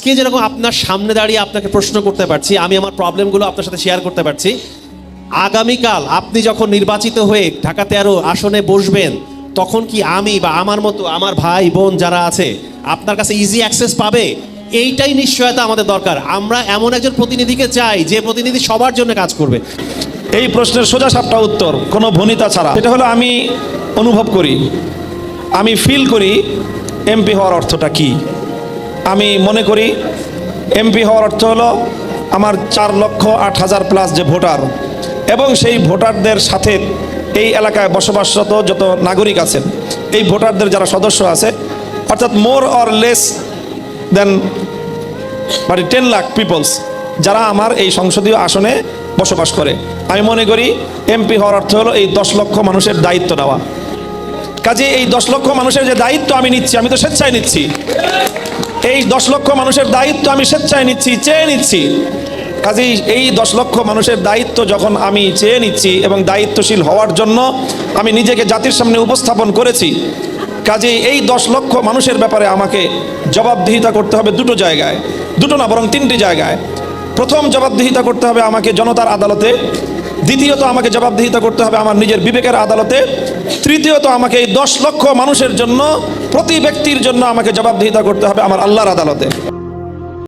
আজকে যেরকম আপনার সামনে দাঁড়িয়ে আপনাকে প্রশ্ন করতে পারছি, আমি আমার প্রবলেমগুলো আপনার সাথে শেয়ার করতে পারছি, আগামীকাল আপনি যখন নির্বাচিত হয়ে ঢাকা 13 আসনে বসবেন, তখন কি আমি বা আমার মতো আমার ভাই বোন যারা আছে আপনার কাছে ইজি অ্যাক্সেস পাবে? এইটাই নিশ্চয়তা আমাদের দরকার। আমরা এমন একজন প্রতিনিধিকে চাই যে প্রতিনিধি সবার জন্য কাজ করবে। এই প্রশ্নের সোজা সাপটা উত্তর, কোনো ভনিতা ছাড়া। এটা হলো আমি অনুভব করি, আমি ফিল করি এমপি হওয়ার অর্থটা কি। আমি মনে করি এমপি হওয়ার অর্থ হলো আমার 4,08,000 প্লাস যে ভোটার এবং সেই ভোটারদের সাথে এই এলাকায় বসবাসরত যত নাগরিক আছেন, এই ভোটারদের যারা সদস্য আছে, অর্থাৎ more or less than 10 lakh peoples যারা আমার এই সংসদীয় আসনে বসবাস করে। আমি মনে করি এমপি হওয়ার অর্থ হলো এই 10 লক্ষ মানুষের দায়িত্ব নেওয়া। কাজে এই 10 লক্ষ মানুষের যে দায়িত্ব আমি নিচ্ছি, আমি তো স্বেচ্ছায় নিচ্ছি, এই 10 লক্ষ মানুষের দায়িত্ব আমি স্বেচ্ছায় নিচ্ছি, চেয়ে নিচ্ছি। কাজেই এই 10 লক্ষ মানুষের দায়িত্ব যখন আমি চেয়ে নিচ্ছি এবং দায়িত্বশীল হওয়ার জন্য আমি নিজেকে জাতির সামনে উপস্থাপন করেছি, কাজেই এই 10 লক্ষ মানুষের ব্যাপারে আমাকে জবাবদিহিতা করতে হবে দুটো জায়গায়, দুটো না বরং 3টি জায়গায়। প্রথম জবাবদিহিতা করতে হবে আমাকে জনতার আদালতে, দ্বিতীয়ত আমাকে জবাবদিহিতা করতে হবে আমার নিজের বিবেকের আদালতে, তৃতীয়ত আমাকে এই 10 লক্ষ মানুষের জন্য, প্রতি ব্যক্তির জন্য আমাকে জবাবদিহিতা করতে হবে আমার আল্লাহর আদালতে।